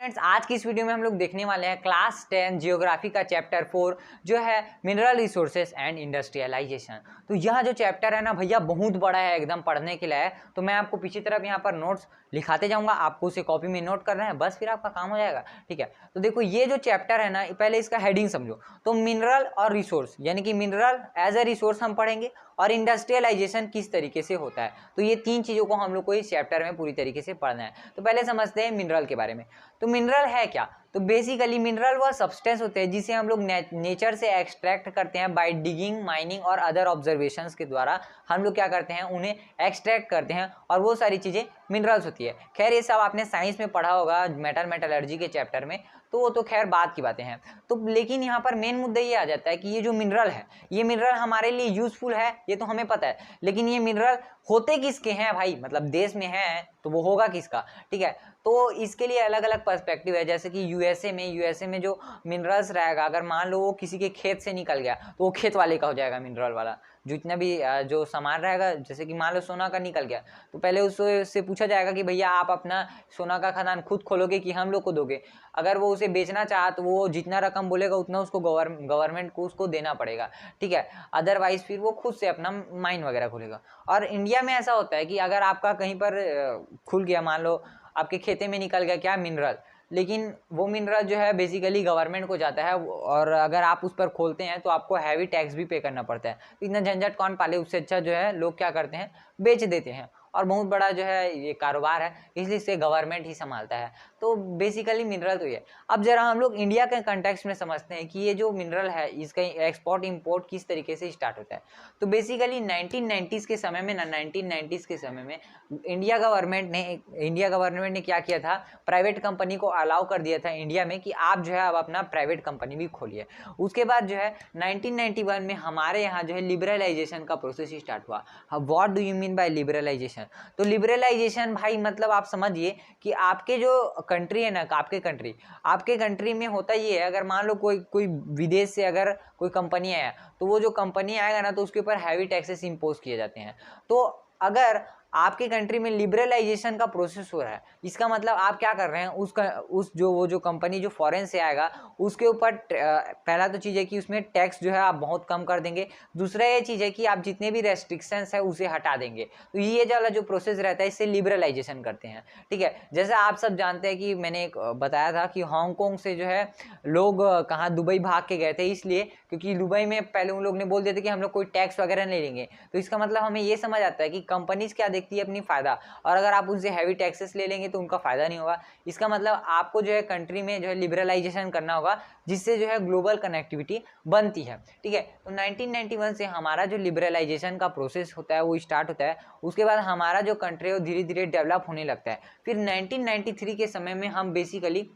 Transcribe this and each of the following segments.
Friends, आज की इस वीडियो में हम लोग देखने वाले हैं क्लास 10 जियोग्राफी का चैप्टर 4 जो है मिनरल रिसोर्सेज एंड इंडस्ट्रियलाइजेशन। तो यह जो चैप्टर है ना भैया बहुत बड़ा है, एकदम पढ़ने के लिए है। तो मैं आपको पीछे तरफ यहाँ पर नोट्स लिखाते जाऊंगा, आपको उसे कॉपी में नोट करना है, बस फिर आपका काम हो जाएगा। ठीक है, तो देखो ये जो चैप्टर है ना, पहले इसका हेडिंग समझो। तो मिनरल और रिसोर्स यानी कि मिनरल एज ए रिसोर्स हम पढ़ेंगे और इंडस्ट्रियलाइजेशन किस तरीके से होता है। तो ये तीन चीज़ों को हम लोग को इस चैप्टर में पूरी तरीके से पढ़ना है। तो पहले समझते हैं मिनरल के बारे में। तो मिनरल है क्या? तो बेसिकली मिनरल वह सब्सटेंस होते हैं जिसे हम लोग नेचर से एक्सट्रैक्ट करते हैं बाय डिगिंग, माइनिंग और अदर ऑब्जर्वेशंस के द्वारा। हम लोग क्या करते हैं, उन्हें एक्सट्रैक्ट करते हैं और वो सारी चीज़ें मिनरल्स होती है। खैर ये सब आपने साइंस में पढ़ा होगा मेटलर्जी के चैप्टर में, तो वो तो खैर बात की बातें हैं। तो लेकिन यहाँ पर मेन मुद्दा ये आ जाता है कि ये जो मिनरल है, ये मिनरल हमारे लिए यूजफुल है, ये तो हमें पता है, लेकिन ये मिनरल होते किसके हैं भाई, मतलब देश में है तो वो होगा किसका। ठीक है, तो इसके लिए अलग अलग पर्सपेक्टिव है। जैसे कि यूएसए में जो मिनरल्स रहेगा, अगर मान लो वो किसी के खेत से निकल गया तो वो खेत वाले का हो जाएगा मिनरल वाला। जितना भी जो सामान रहेगा, जैसे कि मान लो सोना का निकल गया तो पहले उससे पूछा जाएगा कि भैया आप अपना सोना का खदान खुद खोलोगे कि हम लोग को दोगे। अगर वो उसे बेचना चाहा तो वो जितना रकम बोलेगा उतना उसको गवर्नमेंट को उसको देना पड़ेगा। ठीक है, अदरवाइज फिर वो खुद से अपना माइन वगैरह खोलेगा। और इंडिया में ऐसा होता है कि अगर आपका कहीं पर खुल गया, मान लो आपके खेते में निकल गया क्या मिनरल, लेकिन वो मिनरल जो है बेसिकली गवर्नमेंट को जाता है, और अगर आप उस पर खोलते हैं तो आपको हैवी टैक्स भी पे करना पड़ता है। तो इतना झंझट कौन पाले, उससे अच्छा जो है लोग क्या करते हैं, बेच देते हैं। और बहुत बड़ा जो है ये कारोबार है, इसलिए इसे गवर्नमेंट ही संभालता है। तो बेसिकली मिनरल तो ये। अब जरा हम लोग इंडिया के कंटेक्स्ट में समझते हैं कि ये जो मिनरल है इसका एक्सपोर्ट इंपोर्ट किस तरीके से स्टार्ट होता है। तो बेसिकली 1990s के समय में ना, 1990s के समय में इंडिया गवर्नमेंट ने क्या किया था, प्राइवेट कंपनी को अलाउ कर दिया था इंडिया में कि आप जो है अब अपना प्राइवेट कंपनी भी खोलिए। उसके बाद जो है 1991 में हमारे यहाँ जो है लिबरलाइजेशन का प्रोसेस स्टार्ट हुआ। What do you mean by liberalisation? तो लिबरलाइजेशन भाई मतलब आप समझिए कि आपके जो कंट्री है ना, आपके कंट्री में होता ये है, अगर मान लो कोई विदेश से अगर कोई कंपनी आया तो वो जो कंपनी आएगा ना तो उसके ऊपर हैवी टैक्सेस इंपोज किए जाते हैं। तो अगर आपके कंट्री में लिबरलाइजेशन का प्रोसेस हो रहा है, इसका मतलब आप क्या कर रहे हैं, वो जो कंपनी जो फॉरेन से आएगा उसके ऊपर पहला तो चीज़ है कि उसमें टैक्स जो है आप बहुत कम कर देंगे। दूसरा ये चीज़ है कि आप जितने भी रेस्ट्रिक्शंस है उसे हटा देंगे। तो ये वाला जो प्रोसेस रहता है इससे लिबरलाइजेशन करते हैं। ठीक है, जैसे आप सब जानते हैं कि मैंने एक बताया था कि हांगकॉन्ग से जो है लोग कहाँ दुबई भाग के गए थे, इसलिए क्योंकि दुबई में पहले उन लोग ने बोल दिया था कि हम लोग कोई टैक्स वगैरह नहीं लेंगे। तो इसका मतलब हमें ये समझ आता है कि कंपनीज क्या देखती है, अपनी फायदा, और अगर आप उनसे हैवी टैक्सेस ले लेंगे तो उनका फायदा नहीं होगा। इसका मतलब आपको जो है कंट्री में जो है लिबरलाइजेशन करना होगा, जिससे जो है ग्लोबल कनेक्टिविटी बनती है। ठीक है, तो 1991 से हमारा जो लिबरलाइजेशन का प्रोसेस होता है वो स्टार्ट होता है। उसके बाद हमारा जो कंट्री है वो धीरे धीरे डेवलप होने लगता है। फिर 1993 के समय में हम बेसिकली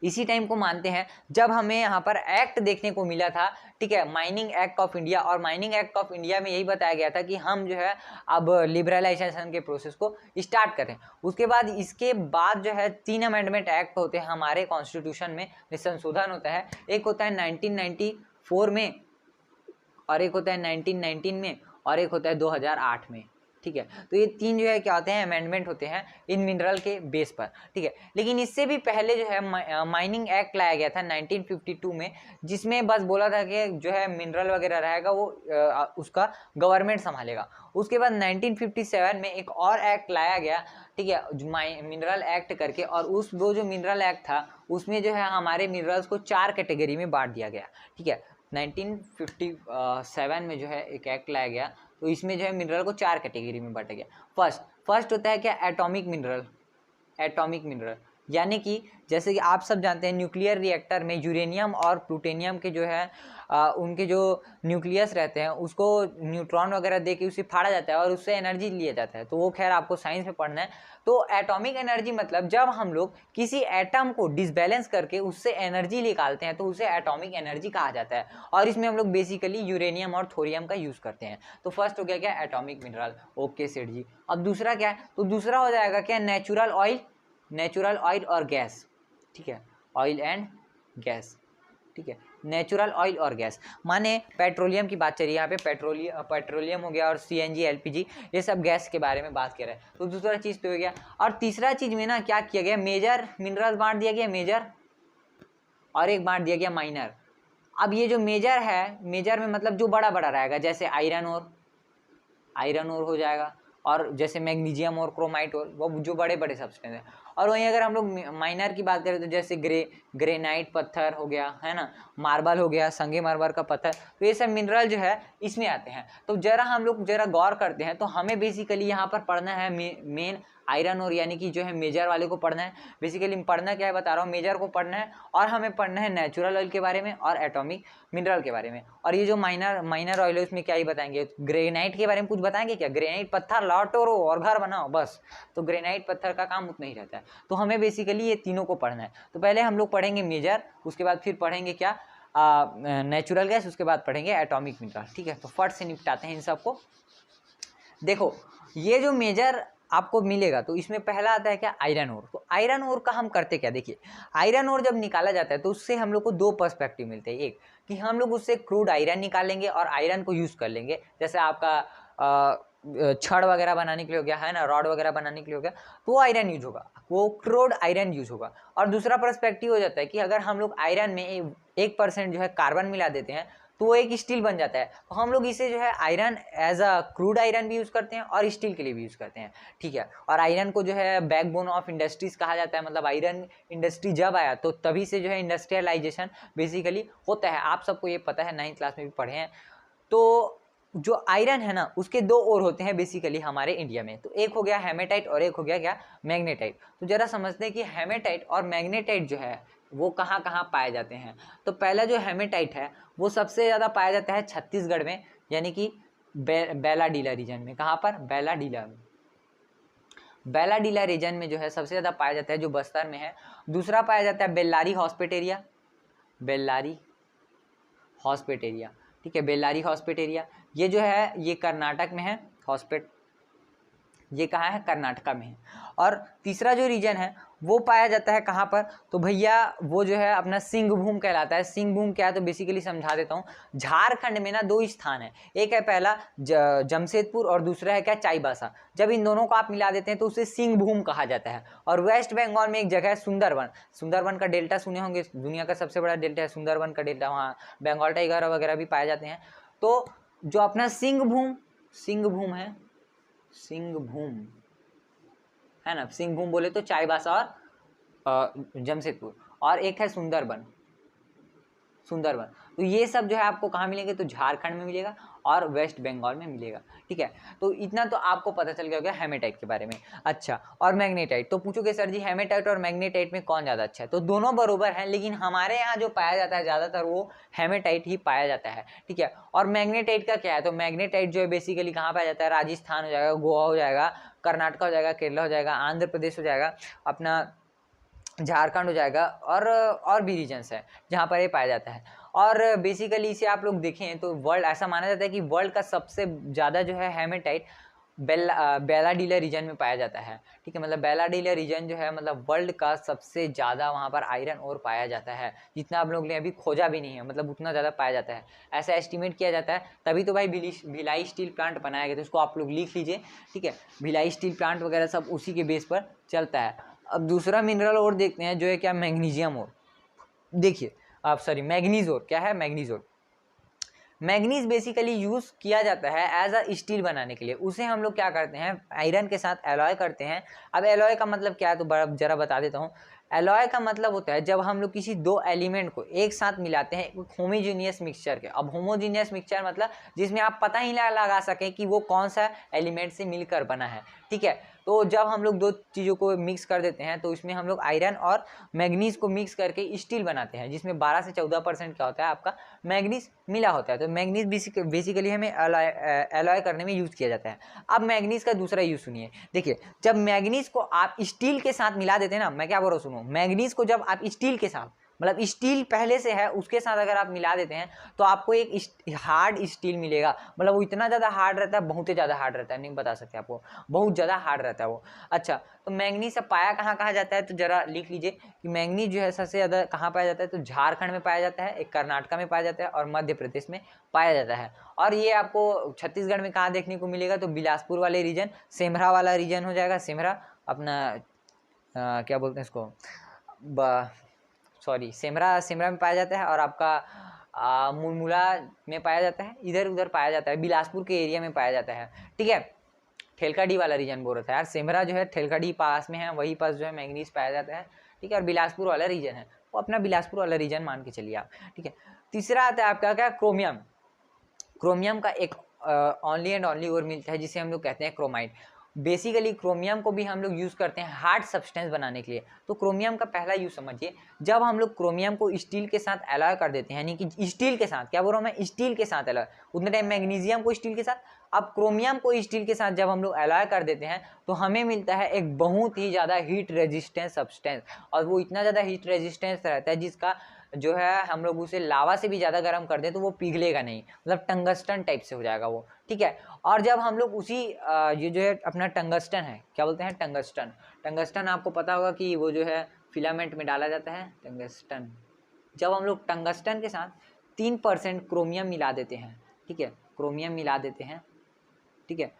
इसी टाइम को मानते हैं जब हमें यहाँ पर एक्ट देखने को मिला था। ठीक है, माइनिंग एक्ट ऑफ इंडिया, और माइनिंग एक्ट ऑफ इंडिया में यही बताया गया था कि हम जो है अब लिबरलाइजेशन के प्रोसेस को स्टार्ट करें। उसके बाद इसके बाद जो है 3 अमेंडमेंट एक्ट होते हैं हमारे कॉन्स्टिट्यूशन में, संशोधन होता है। एक होता है 1994 में, और एक होता है 1919 में, और एक होता है 2008 में। ठीक है, तो ये 3 जो है क्या होते हैं, अमेंडमेंट होते हैं इन मिनरल के बेस पर। ठीक है, लेकिन इससे भी पहले जो है माइनिंग एक्ट लाया गया था 1952 में, जिसमें बस बोला था कि जो है मिनरल वगैरह रहेगा वो उसका गवर्नमेंट संभालेगा। उसके बाद 1957 में एक और एक्ट लाया गया, ठीक है, मिनरल एक्ट करके, और वो जो मिनरल एक्ट था उसमें जो है हमारे मिनरल्स को 4 कैटेगरी में बांट दिया गया। ठीक है, 1957 में जो है एक एक्ट लाया गया, तो इसमें जो है मिनरल को 4 कैटेगरी में बांटा गया। फर्स्ट होता है क्या, एटॉमिक मिनरल, यानी कि जैसे कि आप सब जानते हैं न्यूक्लियर रिएक्टर में यूरेनियम और प्लूटोनियम के जो है उनके जो न्यूक्लियस रहते हैं उसको न्यूट्रॉन वगैरह दे के उसे फाड़ा जाता है और उससे एनर्जी लिया जाता है। तो वो खैर आपको साइंस में पढ़ना है। तो एटॉमिक एनर्जी मतलब जब हम लोग किसी एटम को डिसबैलेंस करके उससे एनर्जी निकालते हैं तो उसे एटॉमिक एनर्जी कहा जाता है, और इसमें हम लोग बेसिकली यूरेनियम और थोरियम का यूज़ करते हैं। तो फर्स्ट हो गया क्या, एटॉमिक मिनरल। ओके सेठ जी, अब दूसरा क्या है, तो दूसरा हो जाएगा क्या, नेचुरल ऑयल और गैस। ठीक है, ऑयल एंड गैस। ठीक है, नेचुरल ऑयल और गैस, माने पेट्रोलियम की बात चल रही है यहाँ पे, पेट्रोलियम हो गया और CNG LPG ये सब गैस के बारे में बात कर रहे हैं। तो दूसरा चीज़ तो हो गया। और तीसरा चीज़ में ना क्या किया गया, मेजर मिनरल बांट दिया गया, मेजर, और एक बांट दिया गया माइनर। अब ये जो मेजर है, मेजर में मतलब जो बड़ा बड़ा रहेगा, जैसे आयरन और हो जाएगा, और जैसे मैग्नीशियम और क्रोमाइट और वो जो बड़े बड़े सब्सटेंस हैं। और वहीं अगर हम लोग माइनर की बात करें तो जैसे ग्रेनाइट पत्थर हो गया, है ना, मार्बल हो गया, संगमरमर का पत्थर, तो ये सब मिनरल जो है इसमें आते हैं। तो जरा हम लोग जरा गौर करते हैं तो हमें बेसिकली यहाँ पर पढ़ना है मेन आयरन और, यानी कि जो है मेजर वाले को पढ़ना है। बेसिकली पढ़ना क्या है बता रहा हूँ, मेजर को पढ़ना है, और हमें पढ़ना है नेचुरल ऑयल के बारे में और एटॉमिक मिनरल के बारे में। और ये जो माइनर ऑयल है उसमें क्या ही बताएंगे, ग्रेनाइट के बारे में कुछ बताएंगे क्या, ग्रेनाइट पत्थर लाओ तोड़ो और घर बनाओ बस, तो ग्रेनाइट पत्थर का काम उतना ही रहता है। तो हमें बेसिकली ये तीनों को पढ़ना है। तो पहले हम लोग पढ़ेंगे मेजर, उसके बाद फिर पढ़ेंगे क्या, नेचुरल गैस, उसके बाद पढ़ेंगे एटॉमिक मिनरल। ठीक है, तो फट से निपटाते हैं इन सबको। देखो ये जो मेजर आपको मिलेगा तो इसमें पहला आता है क्या, आयरन ओर। तो आयरन ओर का हम करते क्या, देखिए आयरन ओर जब निकाला जाता है तो उससे हम लोग को दो पर्सपेक्टिव मिलते हैं। एक कि हम लोग उससे क्रूड आयरन निकालेंगे और आयरन को यूज़ कर लेंगे, जैसे आपका छड़ वगैरह बनाने के लिए हो गया, है ना, रॉड वगैरह बनाने के लिए हो गया, तो वो आयरन यूज होगा, वो क्रूड आयरन यूज होगा। और दूसरा पर्सपेक्टिव हो जाता है कि अगर हम लोग आयरन में 1% जो है कार्बन मिला देते हैं तो वो एक स्टील बन जाता है। तो हम लोग इसे जो है iron as a crude iron भी यूज़ करते हैं और स्टील के लिए भी यूज़ करते हैं। ठीक है, और आयरन को जो है बैकबोन ऑफ इंडस्ट्रीज कहा जाता है, मतलब आयरन इंडस्ट्री जब आया तो तभी से जो है इंडस्ट्रियलाइजेशन बेसिकली होता है। आप सबको ये पता है, 9th क्लास में भी पढ़े हैं। तो जो आयरन है ना उसके दो ओर होते हैं बेसिकली हमारे इंडिया में, तो एक हो गया हेमेटाइट और एक हो गया क्या, मैग्नेटाइट। तो जरा समझते हैं कि हेमेटाइट और मैग्नेटाइट जो है वो कहाँ कहाँ पाए जाते हैं। तो पहला जो हेमेटाइट है वो सबसे ज़्यादा पाया जाता है छत्तीसगढ़ में, यानी कि बेलाडीला रीजन में। कहाँ पर, बेलाडीला में, बेलाडीला रीजन में जो है सबसे ज़्यादा पाया जाता है, जो बस्तर में है। दूसरा पाया जाता है बेल्लारी हॉस्पिटेरिया, बेल्लारी हॉस्पिटेरिया। ठीक है, बेल्लारी हॉस्पिटेरिया ये जो है ये कर्नाटक में है, ये कहाँ है, कर्नाटका में है। और तीसरा जो रीजन है वो पाया जाता है कहाँ पर, तो भैया वो जो है अपना सिंहभूम कहलाता है। सिंहभूम क्या है तो बेसिकली समझा देता हूँ। झारखंड में ना दो स्थान है, एक है पहला जमशेदपुर और दूसरा है क्या, चाईबासा। जब इन दोनों को आप मिला देते हैं तो उसे सिंहभूम कहा जाता है। और वेस्ट बंगाल में एक जगह है सुंदरवन, सुंदरवन का डेल्टा सुने होंगे, दुनिया का सबसे बड़ा डेल्टा है सुंदरवन का डेल्टा, वहाँ बंगाल टाइगर वगैरह भी पाए जाते हैं। तो जो अपना सिंहभूम है, सिंहभूम है ना, सिंहभूम बोले तो चाईबासा और जमशेदपुर, और एक है सुंदरबन। तो ये सब जो है आपको कहाँ मिलेंगे, तो झारखंड में मिलेगा और वेस्ट बंगाल में मिलेगा। ठीक है, तो इतना तो आपको पता चल गया होगा हेमेटाइट के बारे में। अच्छा, और मैग्नेटाइट, तो पूछोगे सर जी हेमेटाइट और मैग्नेटाइट में कौन ज़्यादा अच्छा है, तो दोनों बरोबर हैं, लेकिन हमारे यहाँ जो पाया जाता है ज़्यादातर वो हेमेटाइट ही पाया जाता है। ठीक है, और मैग्नेटाइट का क्या है, तो मैग्नेटाइट जो है बेसिकली कहाँ पाया जाता है, राजस्थान हो जाएगा, गोवा हो जाएगा, कर्नाटक हो जाएगा, केरला हो जाएगा, आंध्र प्रदेश हो जाएगा, अपना झारखंड हो जाएगा, और भी रीजन्स है जहाँ पर ये पाया जाता है। और बेसिकली इसे आप लोग देखें तो वर्ल्ड, ऐसा माना जाता है कि वर्ल्ड का सबसे ज़्यादा जो है हेमेटाइट बेलाडीला रीजन में पाया जाता है। ठीक है, मतलब बेलाडीला रीजन जो है मतलब वर्ल्ड का सबसे ज़्यादा वहाँ पर आयरन और पाया जाता है, जितना आप लोग ने अभी खोजा भी नहीं है, मतलब उतना ज़्यादा पाया जाता है, ऐसा एस्टिमेट किया जाता है। तभी तो भाई भिलाई स्टील प्लांट बनाया गया, तो उसको आप लोग लिख लीजिए। ठीक है, भिलाई स्टील प्लांट वगैरह सब उसी के बेस पर चलता है। अब दूसरा मिनरल और देखते हैं जो है क्या, मैग्नीशियम और। देखिए आप, सॉरी मैग्नीज और, क्या है, मैग्नीज और। मैग्नीज बेसिकली यूज़ किया जाता है एज अ स्टील बनाने के लिए। उसे हम लोग क्या करते हैं, आयरन के साथ एलॉय करते हैं। अब एलॉय का मतलब क्या है तो जरा बता देता हूँ। एलॉय का मतलब होता है जब हम लोग किसी दो एलिमेंट को एक साथ मिलाते हैं होमोजीनियस मिक्सचर के। अब होमोजीनियस मिक्सचर मतलब जिसमें आप पता ही ना लगा सकें कि वो कौन सा एलिमेंट से मिलकर बना है। ठीक है, तो जब हम लोग दो चीज़ों को मिक्स कर देते हैं तो इसमें हम लोग आयरन और मैग्नीज को मिक्स करके स्टील बनाते हैं, जिसमें 12 से 14% क्या होता है, आपका मैग्नीज मिला होता है। तो मैग्नीज बेसिकली हमें एलॉय करने में यूज़ किया जाता है। अब मैग्नीज का दूसरा यूज़ सुनिए। देखिए, जब मैग्नीज को आप स्टील के साथ मिला देते हैं ना, मैं क्या बोल रहा हूँ सुनो, मैग्नीज को जब आप स्टील के साथ मतलब स्टील पहले से है उसके साथ अगर आप मिला देते हैं तो आपको एक हार्ड स्टील मिलेगा। मतलब वो इतना ज़्यादा हार्ड रहता है, बहुत ही ज़्यादा हार्ड रहता है, नहीं बता सकते आपको, बहुत ज़्यादा हार्ड रहता है वो। अच्छा, तो मैंगनीज से पाया कहाँ कहाँ जाता है, तो जरा लिख लीजिए कि मैंगनीज जो है सबसे ज़्यादा कहाँ पाया जाता है, तो झारखंड में पाया जाता है, एक कर्नाटक में पाया जाता है और मध्य प्रदेश में पाया जाता है। और ये आपको छत्तीसगढ़ में कहाँ देखने को मिलेगा, तो बिलासपुर वाले रीजन, सेमरा वाला रीजन हो जाएगा, सेमरा अपना क्या बोलते हैं इसको, सॉरी सेमरा में पाया जाता है। और आपका मुलमुला में पाया जाता है, इधर उधर पाया जाता है, बिलासपुर के एरिया में पाया जाता है, ठीक है। ठेलकाडी वाला रीजन बोल रहा था यार, सेमरा जो है ठेलकाडी पास में है, वही पास जो है मैंगनीज पाया जाता है, ठीक है। और बिलासपुर वाला रीजन है, वो अपना बिलासपुर वाला रीजन मान के चलिए आप, ठीक है। तीसरा आता है आपका क्या, क्रोमियम। क्रोमियम का एक ओनली एंड ओनली और मिलता है जिसे हम लोग कहते हैं क्रोमाइट। बेसिकली क्रोमियम को भी हम लोग यूज़ करते हैं हार्ड सब्सटेंस बनाने के लिए। तो क्रोमियम का पहला यूज़ समझिए, जब हम लोग क्रोमियम को स्टील के साथ एलॉय कर देते हैं, यानी कि स्टील के साथ, क्या बोल रहा हूँ मैं, स्टील के साथ एलॉय, उतने टाइम मैग्नीशियम को स्टील के साथ, अब क्रोमियम को स्टील के साथ जब हम लोग एलॉय कर देते हैं तो हमें मिलता है एक बहुत ही ज़्यादा हीट रेजिस्टेंस सब्सटेंस। और वो इतना ज़्यादा हीट रेजिस्टेंस रहता है जिसका जो है हम लोग उसे लावा से भी ज़्यादा गर्म कर दें तो वो पिघलेगा नहीं, मतलब टंगस्टन टाइप से हो जाएगा वो, ठीक है। और जब हम लोग उसी ये जो है अपना टंगस्टन है, क्या बोलते हैं, टंगस्टन। टंगस्टन आपको पता होगा कि वो जो है फिलामेंट में डाला जाता है टंगस्टन। जब हम लोग टंगस्टन के साथ 3% क्रोमियम मिला देते हैं, ठीक है, क्रोमियम मिला देते हैं, ठीक है,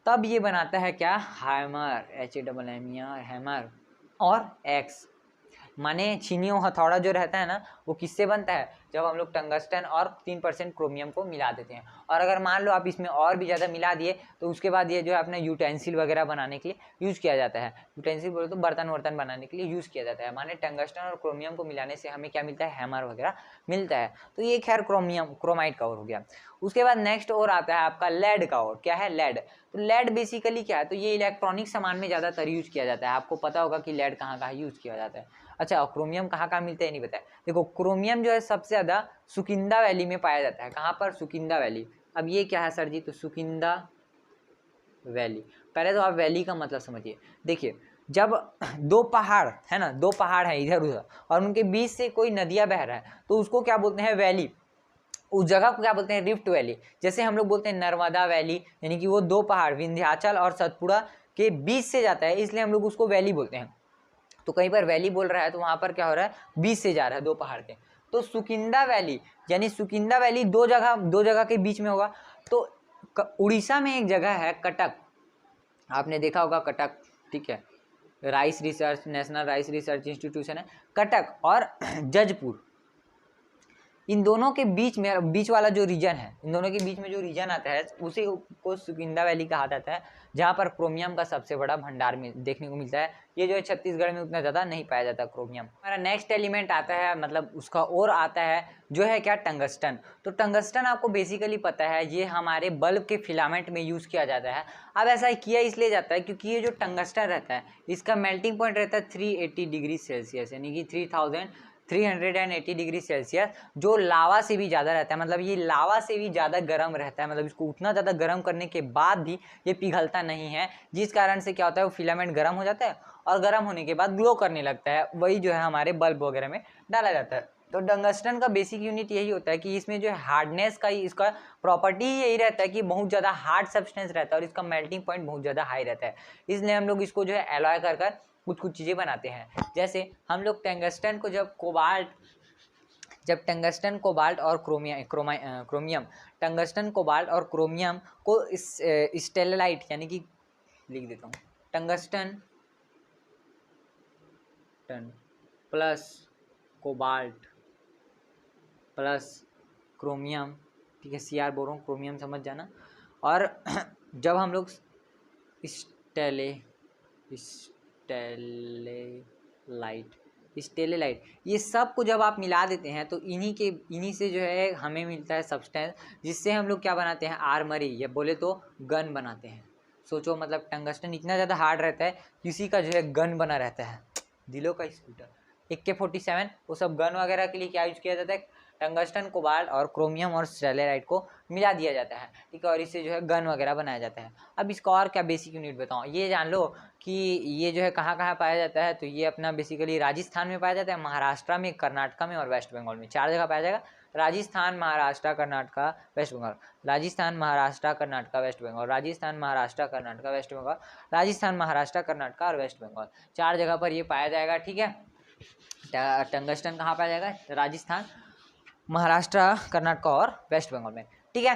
तब ये बनाता है क्या, हैमर, HAMMER, हैमर। और एक्स माने छीनियों हथौड़ा जो रहता है ना, वो किससे बनता है, जब हम लोग टंगस्टन और 3% क्रोमियम को मिला देते हैं। और अगर मान लो आप इसमें और भी ज़्यादा मिला दिए तो उसके बाद ये जो है अपने यूटेंसिल वगैरह बनाने के लिए यूज़ किया जाता है। यूटेंसिल बोले तो बर्तन वर्तन बनाने के लिए यूज़ किया जाता है। माने टंगस्टन और क्रोमियम को मिलाने से हमें क्या मिलता है, हैमर वगैरह मिलता है। तो ये खैर क्रोमाइट का और हो गया। उसके बाद नेक्स्ट और आता है आपका लेड का और, क्या है, लेड। तो लेड बेसिकली क्या है, तो ये इलेक्ट्रॉनिक सामान में ज़्यादातर यूज़ किया जाता है। आपको पता होगा कि लेड कहाँ कहाँ यूज़ किया जाता है। अच्छा, क्रोमियम कहाँ कहाँ मिलता है नहीं पता है। देखो क्रोमियम जो है सबसे ज़्यादा सुकिंदा वैली में पाया जाता है। कहाँ पर, सुकिंदा वैली। अब ये क्या है सर जी, तो सुकिंदा वैली। पहले तो आप वैली का मतलब समझिए। देखिए जब दो पहाड़ है ना, दो पहाड़ है इधर उधर और उनके बीच से कोई नदियाँ बह रहा है तो उसको क्या बोलते हैं, वैली। उस जगह को क्या बोलते हैं, रिफ्ट वैली। जैसे हम लोग बोलते हैं नर्मदा वैली, यानी कि वो दो पहाड़ विंध्याचल और सतपुड़ा के बीच से जाता है, इसलिए हम लोग उसको वैली बोलते हैं। तो कहीं पर वैली बोल रहा है तो वहाँ पर क्या हो रहा है, बीच से जा रहा है दो पहाड़ के। तो सुकिंदा वैली, यानी सुकिंदा वैली दो जगह के बीच में होगा। तो उड़ीसा में एक जगह है कटक, आपने देखा होगा कटक, ठीक है, rice research, national rice research institution है कटक, और जजपुर, इन दोनों के बीच में, बीच वाला जो रीजन है, इन दोनों के बीच में जो रीजन आता है उसी को सुकिंदा वैली कहा जाता है, जहाँ पर क्रोमियम का सबसे बड़ा भंडार में देखने को मिलता है। ये जो है छत्तीसगढ़ में उतना ज़्यादा नहीं पाया जाता क्रोमियम। हमारा नेक्स्ट एलिमेंट आता है, मतलब उसका और आता है जो है क्या, टंगस्टन। तो टंगस्टन आपको बेसिकली पता है ये हमारे बल्ब के फिलामेंट में यूज़ किया जाता है। अब ऐसा किया इसलिए जाता है क्योंकि ये जो टंगस्टन रहता है इसका मेल्टिंग पॉइंट रहता है 380 डिग्री सेल्सियस, यानी कि 380 डिग्री सेल्सियस, जो लावा से भी ज़्यादा रहता है। मतलब ये लावा से भी ज़्यादा गर्म रहता है, मतलब इसको उतना ज़्यादा गर्म करने के बाद भी ये पिघलता नहीं है, जिस कारण से क्या होता है, वो फिलामेंट गर्म हो जाता है और गर्म होने के बाद ग्लो करने लगता है। वही जो है हमारे बल्ब वगैरह में डाला जाता है। तो टंगस्टन का बेसिक यूनिट यही होता है कि इसमें जो है हार्डनेस का ही, इसका प्रॉपर्टी ही यही रहता है कि बहुत ज़्यादा हार्ड सब्सटेंस रहता है और इसका मेल्टिंग पॉइंट बहुत ज़्यादा हाई रहता है। इसलिए हम लोग इसको जो है एलॉय कर कुछ चीज़ें बनाते हैं। जैसे हम लोग टंगस्टन को जब टंगस्टन कोबाल्ट और क्रोमियम टंगस्टन कोबाल्ट और क्रोमियम को स्टेलाइट, यानी कि लिख देता हूँ, tungsten plus cobalt plus chromium, ठीक है, CR बोल रहा हूँ, क्रोमियम समझ जाना। और जब हम लोग स्टेलेलाइट ये सब को जब आप मिला देते हैं तो इन्हीं से जो है हमें मिलता है सब्सटेंस, जिससे हम लोग क्या बनाते हैं, आर्मरी, या बोले तो गन बनाते हैं। सोचो, मतलब टंगस्टन इतना ज़्यादा हार्ड रहता है किसी का जो है गन बना रहता है, दिलों का स्कूटर AK-47, वो सब गन वगैरह के लिए क्या यूज़ किया जाता है, टंगस्टन, कोबाल्ट और क्रोमियम और सेलेराइट को मिला दिया जाता है, ठीक है, और इससे जो है गन वगैरह बनाया जाता है। अब इसका और क्या बेसिक यूनिट बताऊँ, ये जान लो कि ये जो है कहाँ कहाँ पाया जाता है, तो ये अपना बेसिकली राजस्थान में पाया जाता है, महाराष्ट्र में, कर्नाटक में और वेस्ट बंगाल में, 4 जगह पाया जाएगा। Rajasthan, Maharashtra, Karnataka, West Bengal, Rajasthan, Maharashtra, Karnataka, West Bengal, Rajasthan, Maharashtra, Karnataka, West Bengal, Rajasthan, Maharashtra, Karnataka और वेस्ट बंगाल, 4 जगह पर ये पाया जाएगा, ठीक है। टंगस्टन कहाँ पाया जाएगा, राजस्थान, महाराष्ट्र, कर्नाटक और वेस्ट बंगाल में, ठीक है।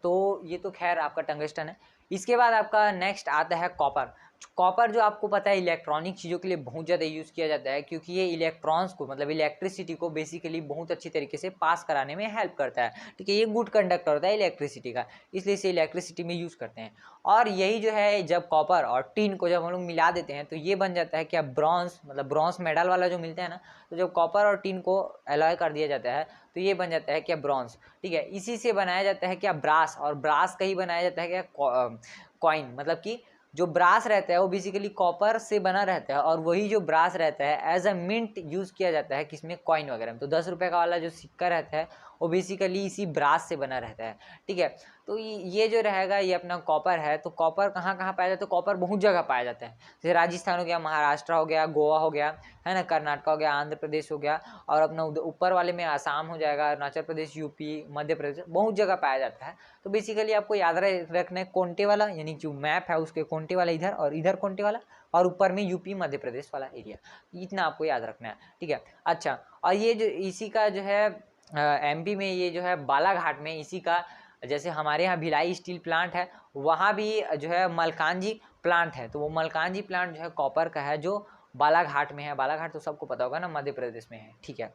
तो ये तो खैर आपका टंगस्टन है। इसके बाद आपका नेक्स्ट आता है कॉपर। कॉपर जो आपको पता है इलेक्ट्रॉनिक चीज़ों के लिए बहुत ज़्यादा यूज़ किया जाता है, क्योंकि ये इलेक्ट्रॉन्स को मतलब इलेक्ट्रिसिटी को बेसिकली बहुत अच्छी तरीके से पास कराने में हेल्प करता है, ठीक है। ये गुड कंडक्टर होता है इलेक्ट्रिसिटी का, इसलिए इसे इलेक्ट्रिसिटी में यूज़ करते हैं। और यही जो है जब कॉपर और टिन को जब हम लोग मिला देते हैं तो ये बन जाता है क्या, ब्रॉन्ज, मतलब ब्रॉन्ज मेडल वाला जो मिलता है ना, तो जब कॉपर और टिन को एलॉय कर दिया जाता है तो ये बन जाता है क्या, ब्रॉन्ज, ठीक है। इसी से बनाया जाता है क्या, ब्रास, और ब्रास का ही बनाया जाता है क्या, कॉइन, मतलब कि जो ब्रास रहता है वो बेसिकली कॉपर से बना रहता है, और वही जो ब्रास रहता है एज अ मिंट यूज़ किया जाता है किसमें, कॉइन वगैरह में। तो 10 रुपये का वाला जो सिक्का रहता है वो बेसिकली इसी ब्रास से बना रहता है, ठीक है। तो ये जो रहेगा ये अपना कॉपर है। तो कॉपर कहाँ कहाँ पाया जाता है, तो कॉपर बहुत जगह पाया जाता है, जैसे राजस्थान हो गया, महाराष्ट्र हो गया, गोवा हो गया, है ना, कर्नाटक हो गया, आंध्र प्रदेश हो गया, और अपना ऊपर वाले में आसाम हो जाएगा, अरुणाचल प्रदेश, यूपी, मध्य प्रदेश, बहुत जगह पाया जाता है। तो बेसिकली आपको याद रखना है कोंटे वाला, यानी जो मैप है उसके कोंटे वाला इधर और इधर कोंटे वाला, और ऊपर में यूपी मध्य प्रदेश वाला एरिया, इतना आपको याद रखना है, ठीक है। अच्छा, और ये जो इसी का जो है एमपी में ये जो है बालाघाट में इसी का, जैसे हमारे यहाँ भिलाई स्टील प्लांट है, वहाँ भी जो है मलकानजी प्लांट है, तो वो मलकानजी प्लांट जो है कॉपर का है, जो बालाघाट में है। बालाघाट तो सबको पता होगा ना, मध्य प्रदेश में है, ठीक है।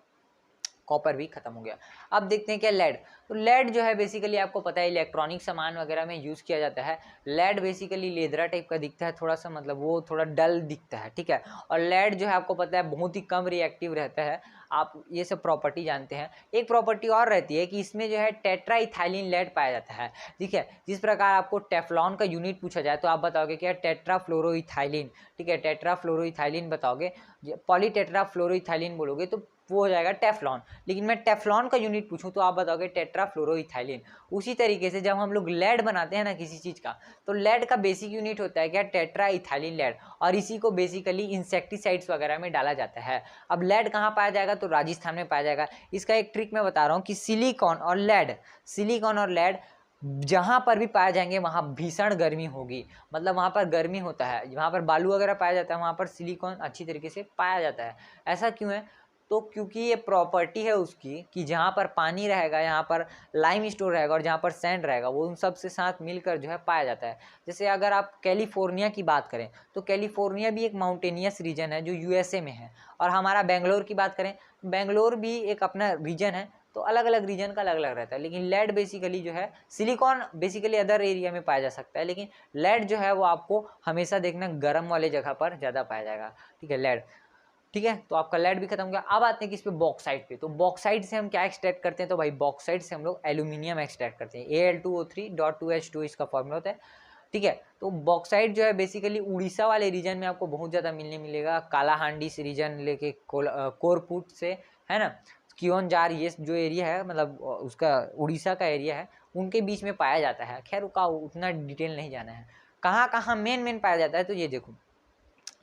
कॉपर भी खत्म हो गया। अब देखते हैं क्या, लेड। तो लेड जो है बेसिकली आपको पता है इलेक्ट्रॉनिक सामान वगैरह में यूज़ किया जाता है। लेड बेसिकली लेदरा टाइप का दिखता है थोड़ा सा, मतलब वो थोड़ा डल दिखता है, ठीक है। और लेड जो है आपको पता है बहुत ही कम रिएक्टिव रहता है, आप ये सब प्रॉपर्टी जानते हैं। एक प्रॉपर्टी और रहती है कि इसमें जो है टेट्रा इथाइलिन लेड पाया जाता है, ठीक है। जिस प्रकार आपको टेफ्लॉन का यूनिट पूछा जाए तो आप बताओगे क्या, टेट्रा फ्लोरोइथाइलिन, ठीक है, टेट्रा फ्लोरोइथाइलिन बताओगे। पॉलीटेट्रा फ्लोरोइथाइलिन बोलोगे तो वो हो जाएगा टेफ्लॉन। लेकिन मैं टेफ्लॉन का यूनिट पूछूं तो आप बताओगे टेट्रा फ्लोरोइथाइलिन। उसी तरीके से जब हम लोग लेड बनाते हैं ना किसी चीज़ का, तो लेड का बेसिक यूनिट होता है क्या, टेट्रा इथाइलिन लेड, और इसी को बेसिकली इंसेक्टिसाइड्स वगैरह में डाला जाता है। अब लेड कहाँ पाया जाएगा, तो राजस्थान में पाया जाएगा। इसका एक ट्रिक मैं बता रहा हूँ कि सिलिकॉन और लेड जहाँ पर भी पाए जाएंगे वहाँ भीषण गर्मी होगी, मतलब वहाँ पर गर्मी होता है, जहाँ पर बालू वगैरह पाया जाता है वहाँ पर सिलिकॉन अच्छी तरीके से पाया जाता है। ऐसा क्यों है, तो क्योंकि ये प्रॉपर्टी है उसकी कि जहाँ पर पानी रहेगा, यहाँ पर लाइम स्टोन रहेगा, और जहाँ पर सैंड रहेगा, वो उन सब से साथ मिलकर जो है पाया जाता है। जैसे अगर आप कैलिफोर्निया की बात करें तो कैलिफोर्निया भी एक माउंटेनियस रीजन है जो यूएसए में है, और हमारा बेंगलोर की बात करें, बेंगलोर भी एक अपना रीजन है। तो अलग अलग रीजन का अलग अलग रहता है। लेकिन लेड बेसिकली जो है, सिलिकॉन बेसिकली अदर एरिया में पाया जा सकता है, लेकिन लेड जो है वो आपको हमेशा देखना गर्म वाले जगह पर ज़्यादा पाया जाएगा, ठीक है, लेड, ठीक है। तो आपका लेड भी खत्म हो गया। अब आते हैं किस पे, बॉक्साइट पे। तो बॉक्साइट से हम क्या एक्सट्रैक्ट करते हैं, तो भाई बॉक्साइट से हम लोग एल्यूमिनियम एक्सट्रैक्ट करते हैं, Al2O3.2H2 इसका फॉर्मूला होता है, ठीक है। तो बॉक्साइट जो है बेसिकली उड़ीसा वाले रीजन में आपको बहुत ज़्यादा मिलेगा, कालाहांडी से रीजन लेके कोरपुट से, है ना, कियोंझार, ये जो एरिया है मतलब उसका उड़ीसा का एरिया है, उनके बीच में पाया जाता है। खैर उसका उतना डिटेल नहीं जाना है, कहाँ कहाँ मेन पाया जाता है। तो ये देखो,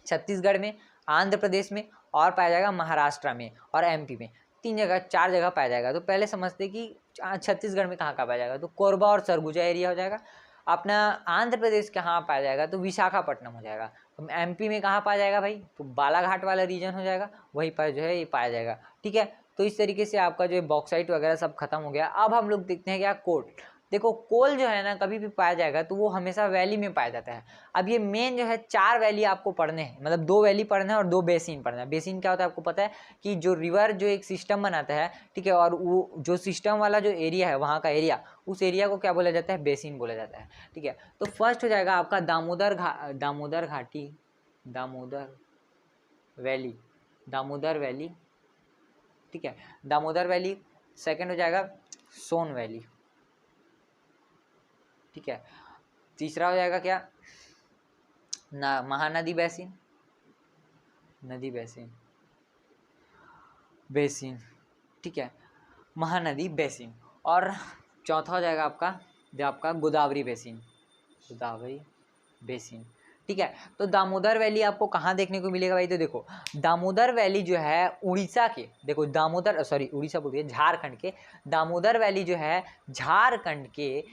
छत्तीसगढ़ में, आंध्र प्रदेश में, और पाया जाएगा महाराष्ट्र में और एमपी में, 4 जगह पाया जाएगा। तो पहले समझते कि छत्तीसगढ़ में कहाँ पाया जाएगा, तो कोरबा और सरगुजा एरिया हो जाएगा। अपना आंध्र प्रदेश कहाँ पाया जाएगा, तो विशाखापट्टनम हो जाएगा। एमपी में कहाँ पाया जाएगा भाई, तो बालाघाट वाला रीजन हो जाएगा, वहीं पर जो है ये पाया जाएगा, ठीक है। तो इस तरीके से आपका जो बॉक्साइट वगैरह सब खत्म हो गया। अब हम लोग देखते हैं क्या, कोल। देखो कोल जो है ना कभी भी पाया जाएगा तो वो हमेशा वैली में पाया जाता है। अब ये मेन जो है 4 वैली आपको पढ़ने हैं, मतलब 2 वैली पढ़ना है और 2 बेसिन पढ़ना है। बेसिन क्या होता है आपको पता है कि जो रिवर जो एक सिस्टम बनाता है, ठीक है, और वो जो सिस्टम वाला जो एरिया है वहाँ का एरिया, उस एरिया को क्या बोला जाता है, बेसिन बोला जाता है, ठीक है। तो फर्स्ट हो जाएगा आपका दामोदर घाटी, दामोदर वैली, दामोदर वैली, ठीक है, दामोदर वैली। सेकंड हो जाएगा सोन वैली, ठीक है। तीसरा हो जाएगा क्या, महानदी बेसिन, नदी बेसिन, ठीक है। महानदी बेसिन। और चौथा हो जाएगा आपका गोदावरी बेसिन, गोदावरी बेसिन। ठीक है, तो दामोदर वैली आपको कहाँ देखने को मिलेगा भाई? तो देखो दामोदर वैली जो है उड़ीसा के, देखो दामोदर सॉरी उड़ीसा बोलिए झारखंड के, दामोदर वैली जो है झारखंड के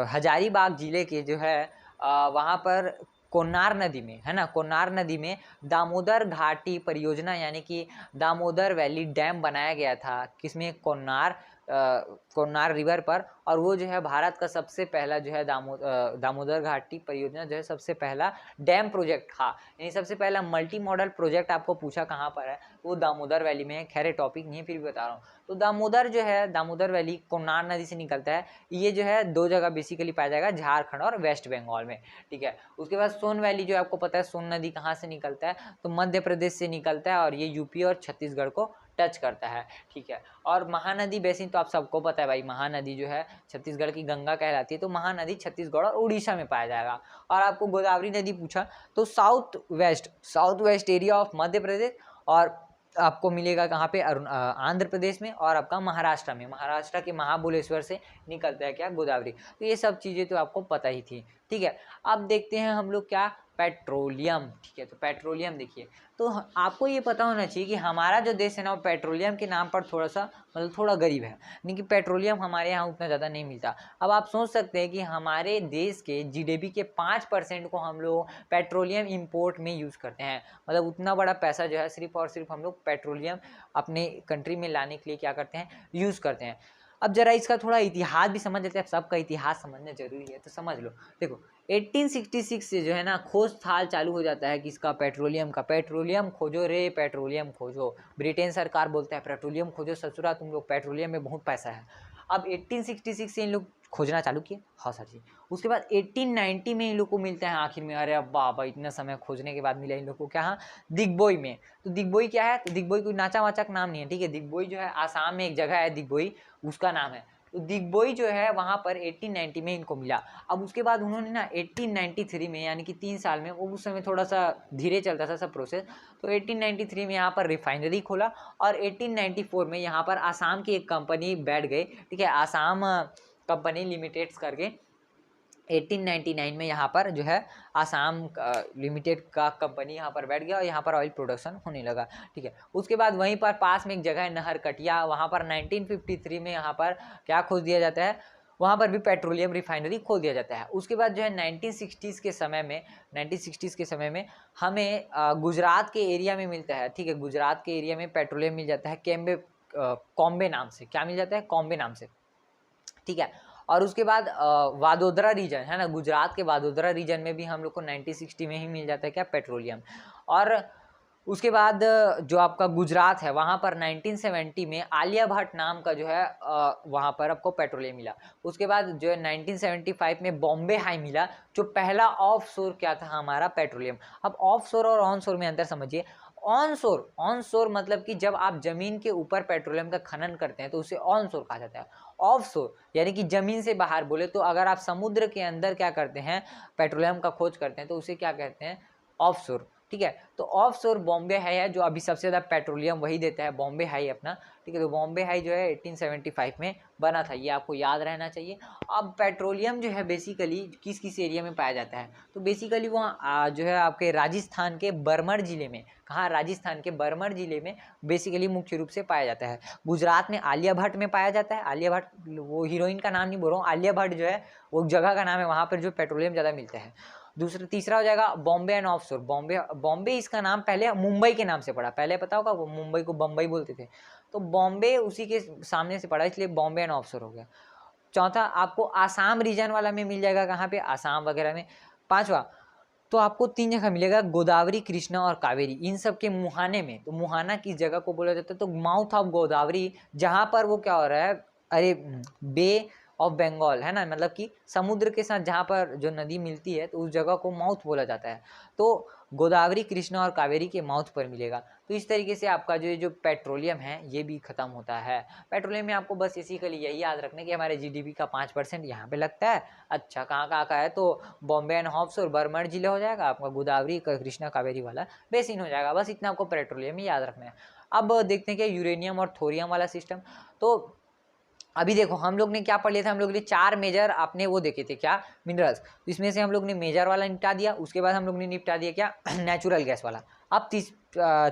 हजारीबाग जिले के जो है वहाँ पर कोन्नार नदी में है ना, कोन्नार नदी में दामोदर घाटी परियोजना यानी कि दामोदर वैली डैम बनाया गया था। किसमें? कोन्नार रिवर पर। और वो जो है भारत का सबसे पहला जो है दामोदर घाटी परियोजना जो है सबसे पहला डैम प्रोजेक्ट था, यानी सबसे पहला मल्टी मॉडल प्रोजेक्ट। आपको पूछा कहाँ पर है, वो दामोदर वैली में है। खैर टॉपिक नहीं है फिर भी बता रहा हूँ। तो दामोदर जो है, दामोदर वैली कोन्नार नदी से निकलता है। ये जो है दो जगह बेसिकली पाया जाएगा, झारखंड और वेस्ट बंगाल में। ठीक है, उसके बाद सोन वैली जो आपको पता है सोन नदी कहाँ से निकलता है, तो मध्य प्रदेश से निकलता है और ये यूपी और छत्तीसगढ़ को टच करता है। ठीक है, और महानदी बेसिन तो आप सबको पता है भाई, महानदी जो है छत्तीसगढ़ की गंगा कहलाती है, तो महानदी छत्तीसगढ़ और उड़ीसा में पाया जाएगा। और आपको गोदावरी नदी पूछा तो south west area of Madhya Pradesh, और आपको मिलेगा कहाँ पे? आंध्र प्रदेश में, और आपका महाराष्ट्र में, महाराष्ट्र के महाबलेश्वर से निकलता है क्या? गोदावरी। तो ये सब चीज़ें तो आपको पता ही थी। ठीक है, अब देखते हैं हम लोग क्या? पेट्रोलियम। ठीक है, तो पेट्रोलियम देखिए, तो आपको ये पता होना चाहिए कि हमारा जो देश है ना वो पेट्रोलियम के नाम पर थोड़ा सा मतलब थोड़ा गरीब है, यानी कि पेट्रोलियम हमारे यहाँ उतना ज़्यादा नहीं मिलता। अब आप सोच सकते हैं कि हमारे देश के जीडीपी के 5% को हम लोग पेट्रोलियम इंपोर्ट में यूज़ करते हैं। मतलब उतना बड़ा पैसा जो है सिर्फ और सिर्फ हम लोग पेट्रोलियम अपने कंट्री में लाने के लिए क्या करते हैं? यूज़ करते हैं। अब जरा इसका थोड़ा इतिहास भी समझ लेते हैं, सबका इतिहास समझना जरूरी है, तो समझ लो। देखो 1866 से जो है ना खोज थाल चालू हो जाता है किसका? पेट्रोलियम का। पेट्रोलियम खोजो रे, पेट्रोलियम खोजो। ब्रिटेन सरकार बोलता है पेट्रोलियम खोजो ससुरा, तुम लोग पेट्रोलियम में बहुत पैसा है। अब 1866 से इन लोग खोजना चालू किए। हाँ सर जी। उसके बाद 1890 में इन लोग को मिलता है आखिर में। अरे अब बाबा इतना समय खोजने के बाद मिला इन लोग को क्या? हाँ, दिग्बोई में। तो दिग्बोई क्या है? तो दिग्बोई कोई नाचा वाचा का नाम नहीं है। ठीक है, दिग्बोई जो है आसाम में एक जगह है दिग्बोई, उसका नाम है। तो दिग्बोई जो है वहाँ पर 1890 में इनको मिला। अब उसके बाद उन्होंने ना 1893 में यानी कि 3 साल में, वो उस समय थोड़ा सा धीरे चलता था सब प्रोसेस, तो 1893 में यहाँ पर रिफाइनरी खोला और 1894 में यहाँ पर आसाम की एक कंपनी बैठ गई। ठीक है, आसाम कंपनी लिमिटेड्स करके 1899 में यहाँ पर जो है आसाम लिमिटेड का कंपनी यहाँ पर बैठ गया और यहाँ पर ऑयल प्रोडक्शन होने लगा। ठीक है, उसके बाद वहीं पर पास में एक जगह है नहरकटिया, वहाँ पर 1953 में यहाँ पर क्या खोज दिया जाता है? वहाँ पर भी पेट्रोलियम रिफाइनरी खोल दिया जाता है। उसके बाद जो है 1960s के समय में हमें गुजरात के एरिया में मिलता है। ठीक है, गुजरात के एरिया में पेट्रोलियम मिल जाता है कॉम्बे नाम से। क्या मिल जाता है? कॉम्बे नाम से। ठीक है, और उसके बाद वादोदरा रीजन है ना, गुजरात के वादोदरा रीजन में भी हम लोग को 1960 में ही मिल जाता है क्या? पेट्रोलियम। और उसके बाद जो आपका गुजरात है वहाँ पर 1970 में आलिया भट्ट नाम का जो है वहाँ पर आपको पेट्रोलियम मिला। उसके बाद जो है 1975 में बॉम्बे हाई मिला, जो पहला ऑफ शोर क्या था? हमारा पेट्रोलियम। अब ऑफ शोर और ऑन शोर में अंतर समझिए। ऑन शोर मतलब कि जब आप जमीन के ऊपर पेट्रोलियम का खनन करते हैं तो उसे ऑन शोर कहा जाता है। ऑफ शोर यानी कि जमीन से बाहर बोले तो अगर आप समुद्र के अंदर क्या करते हैं? पेट्रोलियम का खोज करते हैं तो उसे क्या कहते हैं? ऑफ शोर। ठीक है, तो ऑफ शोर बॉम्बे हाई है जो अभी सबसे ज़्यादा पेट्रोलियम वही देता है, बॉम्बे हाई अपना। ठीक है, तो बॉम्बे हाई जो है 1875 में बना था, ये आपको याद रहना चाहिए। अब पेट्रोलियम जो है बेसिकली किस किस एरिया में पाया जाता है? तो बेसिकली वो जो है आपके राजस्थान के बरमर जिले में। कहाँ? राजस्थान के बरमर जिले में बेसिकली मुख्य रूप से पाया जाता है। गुजरात में आलिया भट्ट में पाया जाता है। आलिया भट्ट वो हीरोइन का नाम नहीं बोल रहा हूँ, आलिया भट्ट जो है वो जगह का नाम है, वहाँ पर जो पेट्रोलियम ज़्यादा मिलता है। तीसरा हो जाएगा बॉम्बे एंड ऑफ शोर। बॉम्बे इसका नाम पहले मुंबई के नाम से पड़ा, पहले पता होगा वो मुंबई को बम्बई बोलते थे, तो बॉम्बे उसी के सामने से पड़ा, इसलिए बॉम्बे एंड ऑफ शोर हो गया। चौथा आपको आसाम रीजन वाला में मिल जाएगा, कहाँ पे? आसाम वगैरह में। पांचवा तो आपको 3 जगह मिलेगा, गोदावरी, कृष्णा और कावेरी, इन सब के मुहाने में। तो मुहाना किस जगह को बोला जाता है? तो माउथ ऑफ गोदावरी, जहाँ पर वो क्या हो रहा है? अरे बे ऑफ बंगाल है ना, मतलब कि समुद्र के साथ जहाँ पर जो नदी मिलती है तो उस जगह को माउथ बोला जाता है। तो गोदावरी, कृष्णा और कावेरी के माउथ पर मिलेगा। तो इस तरीके से आपका जो पेट्रोलियम है ये भी खत्म होता है। पेट्रोलियम में आपको बस इसी के लिए यही याद रखना कि हमारे जीडीपी का 5% यहाँ पे लगता है। अच्छा, कहाँ का है? तो बॉम्बे एंड हॉफ्स और बरमर जिले हो जाएगा, आपका गोदावरी, कृष्णा, कावेरी वाला बेसिन हो जाएगा। बस इतना आपको पेट्रोलियम ही याद रखना है। अब देखते हैं कि यूरेनियम और थोरियम वाला सिस्टम। तो अभी देखो हम लोग ने क्या पढ़ लिया था, हम लोग ने 4 मेजर अपने वो देखे थे क्या, मिनरल्स। तो इसमें से हम लोग ने मेजर वाला निपटा दिया, उसके बाद हम लोग ने निपटा दिया क्या नेचुरल गैस वाला। अब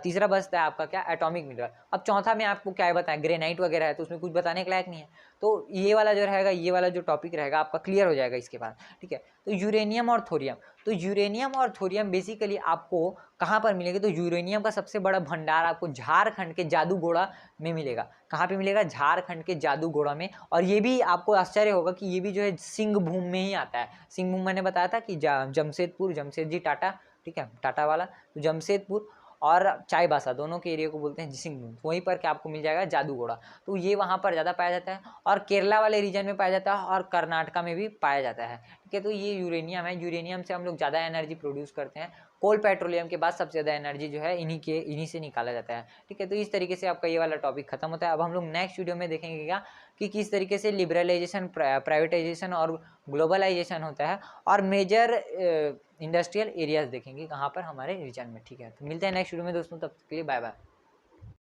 तीसरा बचता है आपका क्या, एटॉमिक मिनरल। अब चौथा में आपको क्या है बताएं, ग्रेनाइट वगैरह है तो उसमें कुछ बताने के लायक नहीं है। तो ये वाला जो रहेगा, ये वाला जो टॉपिक रहेगा आपका क्लियर हो जाएगा इसके बाद, ठीक है। तो यूरेनियम और थोरियम, तो यूरेनियम और थोरियम बेसिकली आपको कहाँ पर मिलेंगे, तो यूरेनियम का सबसे बड़ा भंडार आपको झारखंड के जादूगोड़ा में मिलेगा। कहाँ पे मिलेगा, झारखंड के जादूगोड़ा में। और ये भी आपको आश्चर्य होगा कि ये भी जो है सिंहभूम में ही आता है। सिंहभूम मैंने बताया था कि जमशेदपुर, जमशेदजी टाटा, ठीक है, टाटा वाला, तो जमशेदपुर और चाईबासा दोनों के एरिया को बोलते हैं सिंहभूम। वहीं पर क्या आपको मिल जाएगा, जादूगोड़ा। तो ये वहाँ पर ज़्यादा पाया जाता है, और केरला वाले रीजन में पाया जाता है, और कर्नाटका में भी पाया जाता है, ठीक है। तो ये यूरेनियम है, यूरेनियम से हम लोग ज़्यादा एनर्जी प्रोड्यूस करते हैं। कोल पेट्रोलियम के बाद सबसे ज़्यादा एनर्जी जो है इन्हीं से निकाला जाता है, ठीक है। तो इस तरीके से आपका ये वाला टॉपिक खत्म होता है। अब हम लोग नेक्स्ट वीडियो में देखेंगे क्या, कि किस तरीके से लिबरलाइजेशन, प्राइवेटाइजेशन और ग्लोबलाइजेशन होता है, और मेजर इंडस्ट्रियल एरियाज देखेंगे कहाँ पर, हमारे रीजन में, ठीक है। तो मिलते हैं नेक्स्ट वीडियो में दोस्तों, तब तक के लिए बाय बाय।